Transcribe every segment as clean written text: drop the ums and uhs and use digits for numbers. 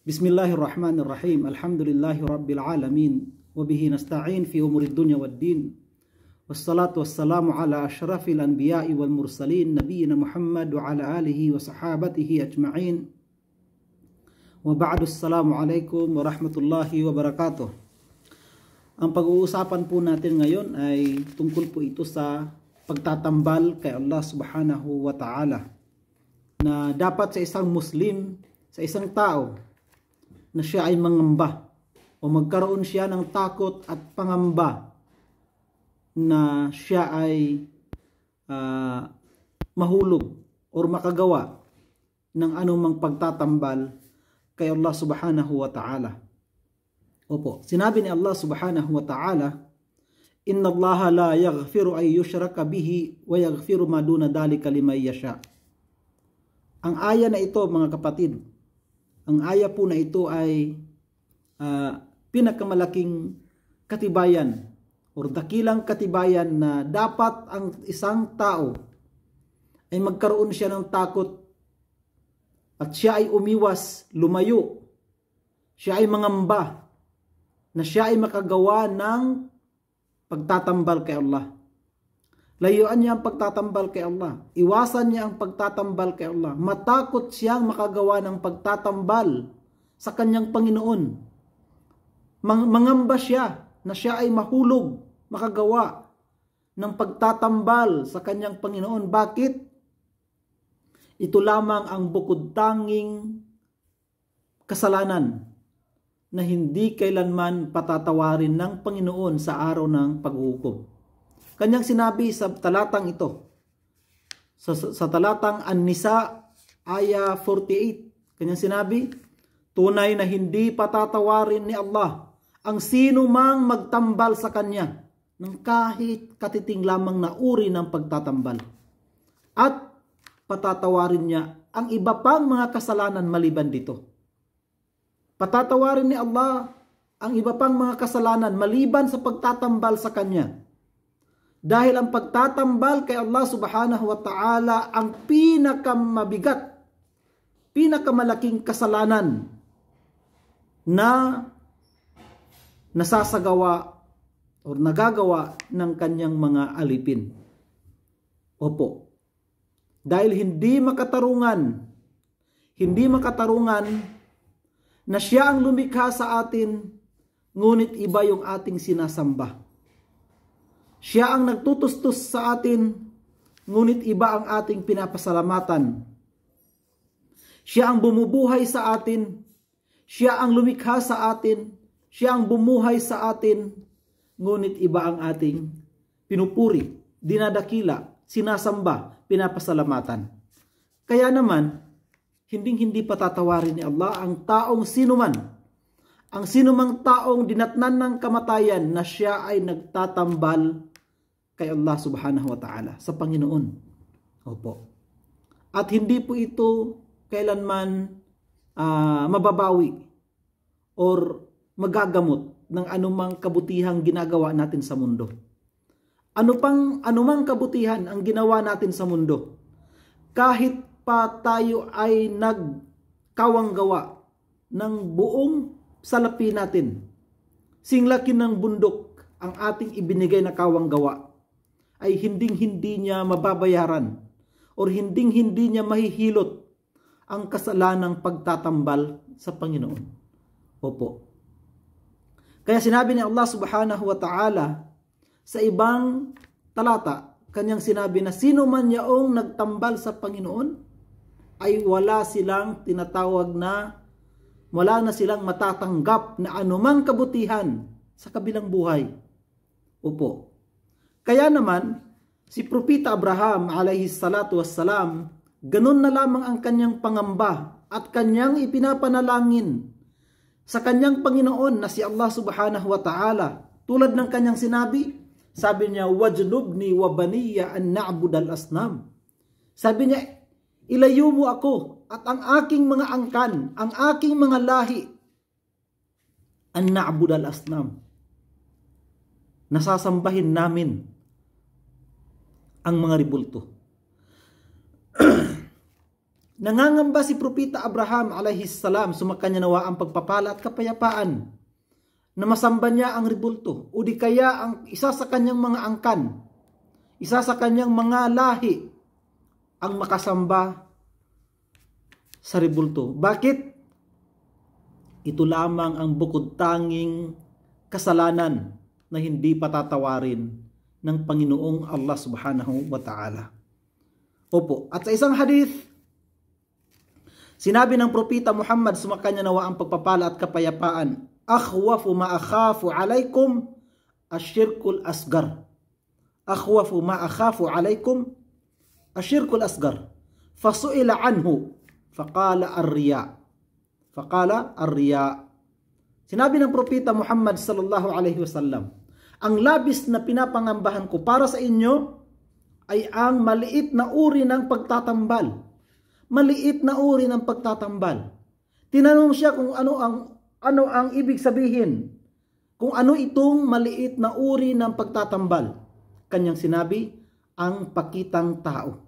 Bismillahirrahmanirrahim. Alhamdulillahi rabbil alamin. Wabihi nasta'in fi umuri dunya wad din. Wassalatu wassalamu ala asyrafil anbiya'i wal mursalin nabiyyina Muhammad wa ala alihi wa sahabatihi ajma'in. Wa ba'du, assalamu alaikum warahmatullahi wabarakatuh. Ang pag-uusapan po natin ngayon ay tungkol po ito sa pagtatambal kay Allah subhanahu wa ta'ala, na dapat sa isang Muslim, sa isang tao, na siya ay mangamba o magkaroon siya ng takot at pangamba na siya ay mahulog o makagawa ng anumang pagtatambal kay Allah subhanahu wa ta'ala. Opo, sinabi ni Allah subhanahu wa ta'ala, Inna Allah la yaghfiru ay yushraka bihi wa yaghfiru ma duna dhalika liman yasha. Ang aya na ito, mga kapatid, ang aya po na ito ay pinakamalaking katibayan o dakilang katibayan na dapat ang isang tao ay magkaroon siya ng takot at siya ay umiwas, lumayo, siya ay mangamba na siya ay makagawa ng pagtatambal kay Allah. Layuan niya ang pagtatambal kay Allah. Iwasan niya ang pagtatambal kay Allah. Matakot siyang makagawa ng pagtatambal sa kanyang Panginoon. Mangamba siya na siya ay mahulog, makagawa ng pagtatambal sa kanyang Panginoon. Bakit? Ito lamang ang bukod tanging kasalanan na hindi kailanman patatawarin ng Panginoon sa araw ng paghuhukom. Kanyang sinabi sa talatang ito, sa talatang An-Nisa, aya 48, kanyang sinabi, tunay na hindi patatawarin ni Allah ang sino mang magtambal sa Kanya ng kahit katiting lamang na uri ng pagtatambal. At patatawarin niya ang iba pang mga kasalanan maliban dito. Patatawarin ni Allah ang iba pang mga kasalanan maliban sa pagtatambal sa Kanya. Dahil ang pagtatambal kay Allah subhanahu wa ta'ala ang pinakamabigat, pinakamalaking kasalanan na nasasagawa o nagagawa ng kanyang mga alipin. Opo. Dahil hindi makatarungan na siya ang lumikha sa atin, ngunit iba yung ating sinasamba. Siya ang nagtutustos sa atin, ngunit iba ang ating pinapasalamatan. Siya ang bumubuhay sa atin, siya ang lumikha sa atin, siya ang bumuhay sa atin, ngunit iba ang ating pinupuri, dinadakila, sinasamba, pinapasalamatan. Kaya naman, hindi patatawarin ni Allah ang taong sinuman, ang sinumang taong dinatnan ng kamatayan na siya ay nagtatambal kay Allah subhanahu wa ta'ala, sa Panginoon. Opo. At hindi po ito kailanman mababawi or magagamot ng anumang kabutihang ginagawa natin sa mundo. Anumang kabutihan ang ginawa natin sa mundo, kahit pa tayo ay nagkawanggawa ng buong salapi natin, singlaki ng bundok ang ating ibinigay na kawanggawa, ay hindi niya mababayaran or hindi niya mahihilot ang kasalanang pagtatambal sa Panginoon. Opo. Kaya sinabi ni Allah subhanahu wa ta'ala sa ibang talata, kanyang sinabi na sino man yaong nagtambal sa Panginoon ay wala na silang matatanggap na anumang kabutihan sa kabilang buhay. Opo. Kaya naman, si Propeta Abraham alayhi salatu wassalam, ganun na lamang ang kanyang pangamba at kanyang ipinapanalangin sa kanyang Panginoon na si Allah subhanahu wa ta'ala. Tulad ng kanyang sinabi, sabi niya, wajnubni wa baniya an na'budal asnam. Sabi niya, ilayo mo ako at ang aking mga angkan, ang aking mga lahi, an na'budal asnam. Nasasambahin namin ang mga ribulto. Nangangamba si Propeta Abraham alayhis salam, sumakanya nawa ang pagpapala at kapayapaan, na masamba niya ang rebulto o di kaya ang isa sa kanyang mga angkan, isa sa kanyang mga lahi ang makasamba sa rebulto. Bakit? Ito lamang ang bukod tanging kasalanan na hindi patatawarin ng Panginoong Allah subhanahu wa ta'ala. Opo, at sa isang hadith, sinabi ng Propeta Muhammad, sumakanya nawa ang pagpapala at kapayapaan, akhwafu ma akhafu alaykum asyirkul asgar. Akhwafu ma akhafu alaykum asyirkul asgar. Fasu'ila anhu faqala ar-riya. Faqala ar-riya. Sinabi ng Propeta Muhammad sallallahu alaihi wasallam, ang labis na pinapangambahan ko para sa inyo ay ang maliit na uri ng pagtatambal. Maliit na uri ng pagtatambal. Tinanong siya kung ano ang ibig sabihin. Kung ano itong maliit na uri ng pagtatambal. Kanyang sinabi, ang pakitang tao.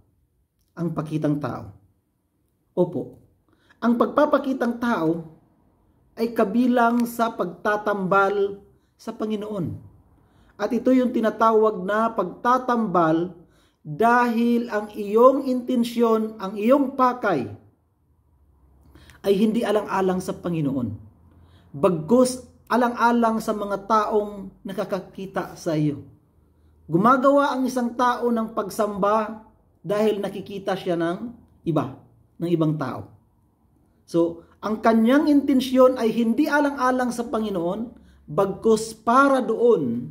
Ang pakitang tao. Opo. Ang pagpapakitang tao ay kabilang sa pagtatambal sa Panginoon. At ito yung tinatawag na pagtatambal dahil ang iyong intensyon, ang iyong pakay ay hindi alang-alang sa Panginoon. Bagkus alang-alang sa mga taong nakakakita sa iyo. Gumagawa ang isang tao ng pagsamba dahil nakikita siya ng ibang tao. So, ang kanyang intensyon ay hindi alang-alang sa Panginoon, bagkus para doon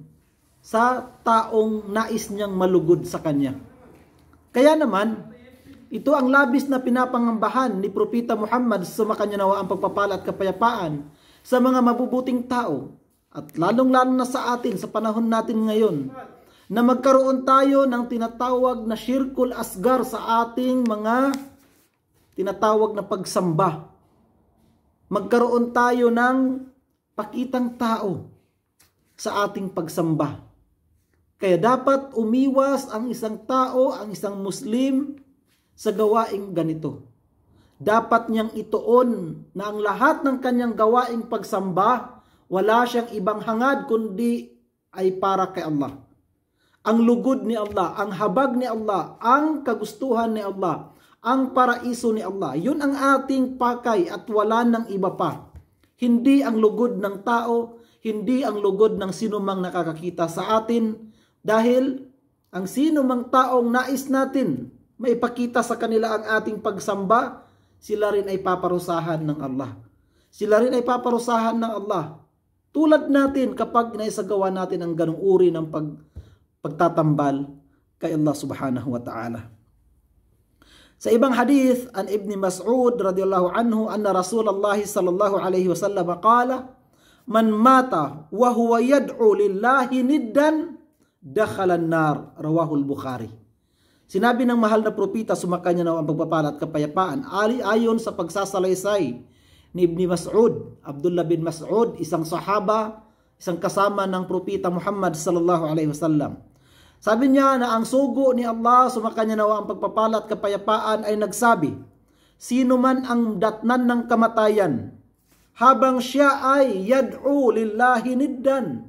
sa taong nais niyang malugod sa kanya. Kaya naman, ito ang labis na pinapangambahan ni Propeta Muhammad, sumakanya nawa ang pagpapala at kapayapaan sa mga mabubuting tao, at lalong-lalo na sa atin sa panahon natin ngayon, na magkaroon tayo ng tinatawag na syirkul asgar sa ating mga tinatawag na pagsamba. Magkaroon tayo ng pakitang tao sa ating pagsamba. Kaya dapat umiwas ang isang tao, ang isang Muslim sa gawaing ganito. Dapat niyang ituon na ang lahat ng kanyang gawaing pagsamba, wala siyang ibang hangad kundi ay para kay Allah. Ang lugod ni Allah, ang habag ni Allah, ang kagustuhan ni Allah, ang paraiso ni Allah. Yun ang ating pakay at wala ng iba pa. Hindi ang lugod ng tao, hindi ang lugod ng sinumang nakakakita sa atin, dahil ang sinumang taong nais natin maipakita sa kanila ang ating pagsamba, sila rin ay paparusahan ng Allah. Sila rin ay paparusahan ng Allah. Tulad natin kapag naisagawa natin ang ganong uri ng pagtatambal kay Allah subhanahu wa ta'ala. Sa ibang hadith, an Ibn Mas'ud radiyallahu anhu, anna Rasulullah sallallahu alaihi wasallam qala, man mata wa huwa yad'u lillahi niddan dakhala an-nar, rawahul Bukhari. Sinabi ng mahal na propeta, sumakanya na ang pagpapala at kapayapaan, ayon sa pagsasalaysay ni Ibn Mas'ud, Abdullah bin Mas'ud, isang sahaba, isang kasama ng propeta Muhammad sallallahu alaihi wasallam. Sabi niya na ang sugo ni Allah, sumakanya na ang pagpapala at kapayapaan, ay nagsabi, sino man ang datnan ng kamatayan, habang siya ay yad'u lillahi niddan,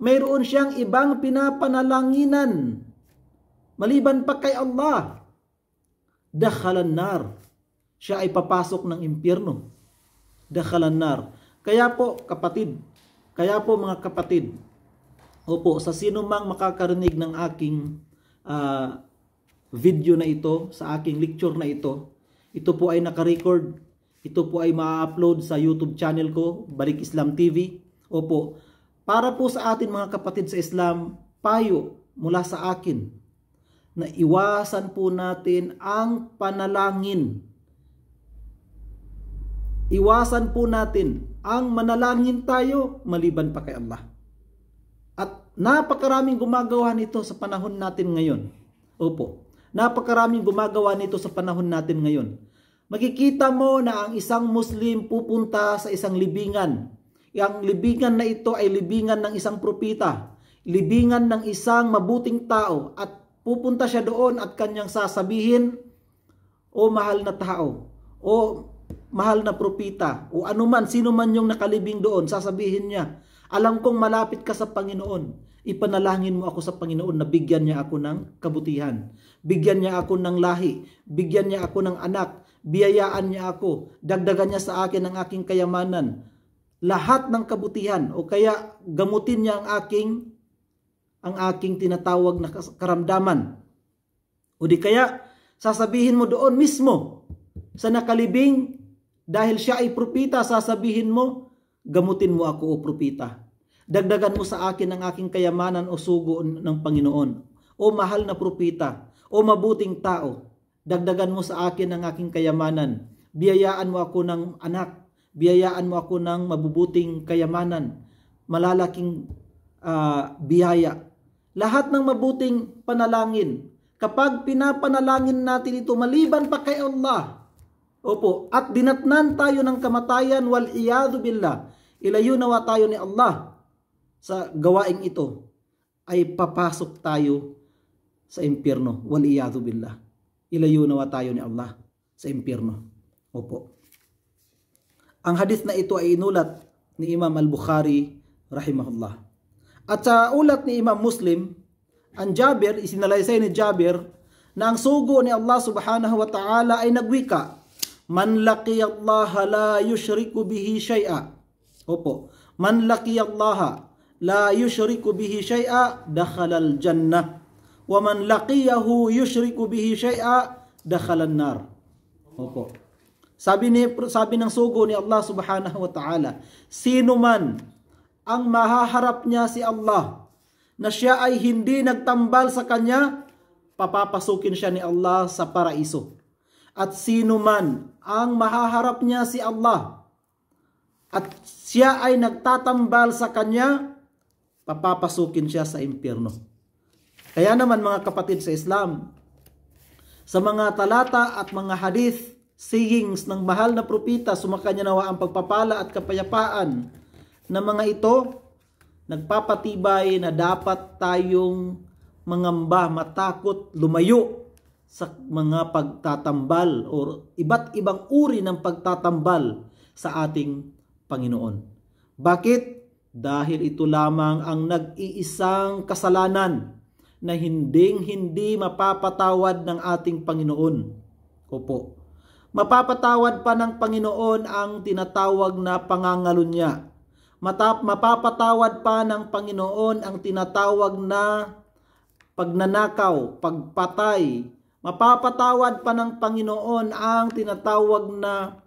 mayroon siyang ibang pinapanalanginan maliban pa kay Allah, dakhalan nar, siya ay papasok ng impyerno. Dakhalan nar. Kaya po mga kapatid, opo, sa sino mang makakarinig ng aking video na ito, sa aking lecture na ito po ay nakarecord, ito po ay ma-upload sa YouTube channel ko, Balik Islam TV. Opo, para po sa atin mga kapatid sa Islam, payo mula sa akin na iwasan po natin ang panalangin. Iwasan po natin ang manalangin tayo maliban pa kay Allah. At napakaraming gumagawa nito sa panahon natin ngayon. Opo, napakaraming gumagawa nito sa panahon natin ngayon. Makikita mo na ang isang Muslim pupunta sa isang libingan. Ang libingan na ito ay libingan ng isang propeta, libingan ng isang mabuting tao, at pupunta siya doon at kanyang sasabihin, o mahal na tao, o mahal na propita, o anuman, sino man yung nakalibing doon, sasabihin niya, alam kong malapit ka sa Panginoon. Ipanalangin mo ako sa Panginoon na bigyan niya ako ng kabutihan. Bigyan niya ako ng lahi. Bigyan niya ako ng anak. Biyayaan niya ako. Dagdagan niya sa akin ang aking kayamanan. Lahat ng kabutihan. O kaya gamutin niya ang aking tinatawag na karamdaman. O di kaya sasabihin mo doon mismo sa nakalibing, dahil siya ay propita, sasabihin mo, gamutin mo ako o propita. Dagdagan mo sa akin ang aking kayamanan o sugo ng Panginoon. O mahal na propita, o mabuting tao, dagdagan mo sa akin ang aking kayamanan. Biyayaan mo ako ng anak. Biyayaan mo ako ng mabubuting kayamanan. Malalaking biyaya. Lahat ng mabuting panalangin, kapag pinapanalangin natin ito, maliban pa kay Allah, opo, at dinatnan tayo ng kamatayan, wal iyadu billah, ilayo nawa tayo ni Allah sa gawaing ito, ay papasok tayo sa impyerno. Wal iyadu billah. Ilayo nawa tayo ni Allah sa impyerno. Opo. Ang hadith na ito ay inulat ni Imam Al-Bukhari rahimahullah. At sa ulat ni Imam Muslim, ang Jabir, isinalaysay ni Jabir, na ang sugo ni Allah subhanahu wa ta'ala ay nagwika, man laqiyallaha la yushriku bihi shay'a. Opo. Man laqiyallaha la yushriku bihi shay'a dakhala al-jannah, wa man laqiyahu yushriku bihi shay'a dakhala an-nar. Opo. Sabi ng sugo ni Allah subhanahu wa ta'ala, sino man ang mahaharap niya si Allah na siya ay hindi nagtambal sa kanya, papapasukin siya ni Allah sa paraiso. At sino man ang mahaharap niya si Allah at siya ay nagtatambal sa kanya, papapasukin siya sa impyerno. Kaya naman mga kapatid sa Islam, sa mga talata at mga hadith, sayings ng mahal na propita, sumakanya nawa ang pagpapala at kapayapaan na mga ito, nagpapatibay na dapat tayong mangamba, matakot, lumayo sa mga pagtatambal o iba't ibang uri ng pagtatambal sa ating Panginoon. Bakit? Dahil ito lamang ang nag-iisang kasalanan na hindi mapapatawad ng ating Panginoon. Opo. Mapapatawad pa ng Panginoon ang tinatawag na pangangalunya. Mapapatawad pa ng Panginoon ang tinatawag na pagnanakaw, pagpatay. Mapapatawad pa ng Panginoon ang tinatawag na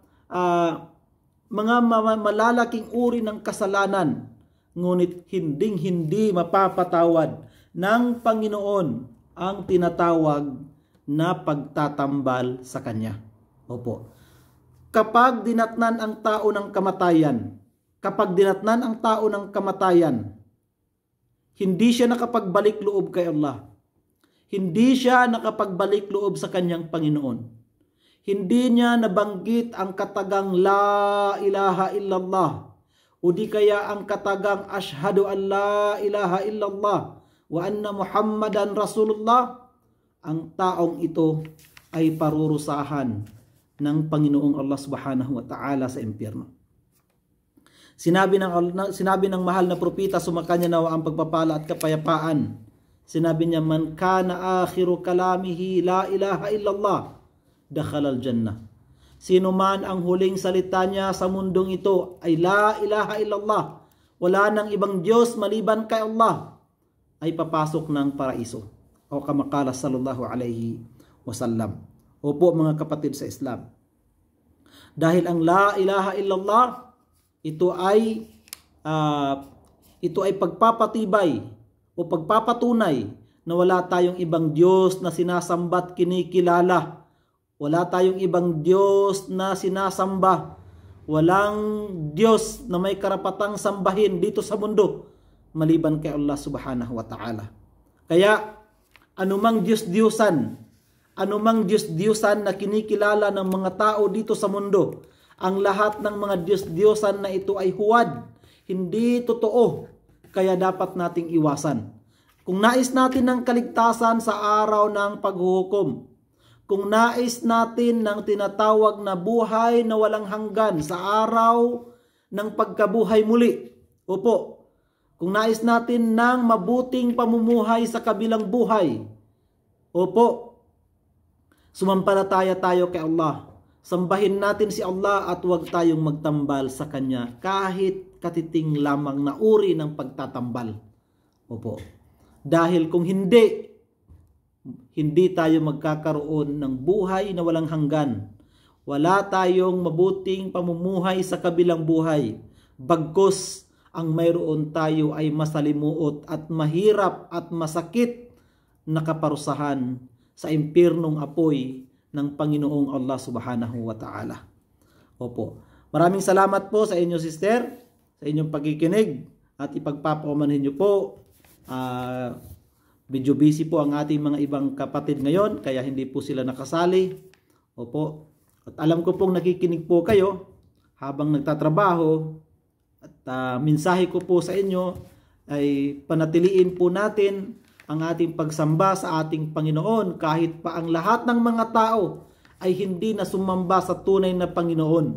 mga malalaking uri ng kasalanan. Ngunit hindi mapapatawad ng Panginoon ang tinatawag na pagtatambal sa Kanya. Opo. Kapag dinatnan ang tao ng kamatayan, hindi siya nakapagbalik loob kay Allah. Hindi siya nakapagbalik loob sa kanyang Panginoon. Hindi niya nabanggit ang katagang la ilaha illallah o di kaya ang katagang ashhadu an la ilaha illallah wa anna Muhammadan Rasulullah, ang taong ito ay parurusahan ng Panginoong Allah subhanahu wa ta'ala sa impyerno. Sinabi ng mahal na propita, sumakanya nawa ang pagpapala at kapayapaan. Sinabi niya, man kana akhiru kalamihi la ilaha illallah dakhala al-jannah. Sino man ang huling salita niya sa mundong ito ay la ilaha illallah, wala nang ibang Diyos maliban kay Allah, ay papasok ng paraiso. O kamakala sallallahu alaihi wasallam. Opo mga kapatid sa Islam. Dahil ang la ilaha illallah, ito ay pagpapatibay o pagpapatunay na wala tayong ibang Diyos na sinasambat kinikilala. Wala tayong ibang Diyos na sinasamba. Walang Diyos na may karapatang sambahin dito sa mundo maliban kay Allah subhanahu wa ta'ala. Kaya anumang Diyos-Diyosan na kinikilala ng mga tao dito sa mundo, ang lahat ng mga Diyos-Diyosan na ito ay huwad, hindi totoo, kaya dapat nating iwasan. Kung nais natin ng kaligtasan sa araw ng paghuhukom, kung nais natin ng tinatawag na buhay na walang hanggan sa araw ng pagkabuhay muli. Opo, kung nais natin ng mabuting pamumuhay sa kabilang buhay. Opo, sumampalataya tayo kay Allah. Sambahin natin si Allah at huwag tayong magtambal sa Kanya kahit katiting lamang na uri ng pagtatambal. Opo, dahil kung hindi tayo magkakaroon ng buhay na walang hanggan. Wala tayong mabuting pamumuhay sa kabilang buhay. Bagkus ang mayroon tayo ay masalimuot at mahirap at masakit na kaparusahan sa impyernong apoy ng Panginoong Allah Subhanahu wa Ta'ala. Opo. Maraming salamat po sa inyo, sister, sa inyong pagkikinig at ipagpapakumanhin niyo po. Medyo busy po ang ating mga ibang kapatid ngayon kaya hindi po sila nakasali. Opo. At alam ko pong nakikinig po kayo habang nagtatrabaho. At mensahe ko po sa inyo ay panatiliin po natin ang ating pagsamba sa ating Panginoon kahit pa ang lahat ng mga tao ay hindi na sumamba sa tunay na Panginoon.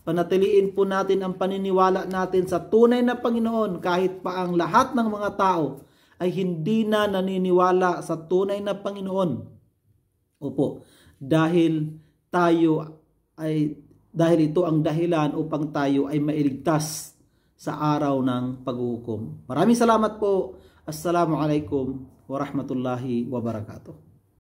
Panatiliin po natin ang paniniwala natin sa tunay na Panginoon kahit pa ang lahat ng mga tao ay hindi na naniniwala sa tunay na Panginoon. Opo, dahil ito ang dahilan upang tayo ay mailigtas sa araw ng paghuhukom. Maraming salamat po. Assalamualaikum warahmatullahi wabarakatuh.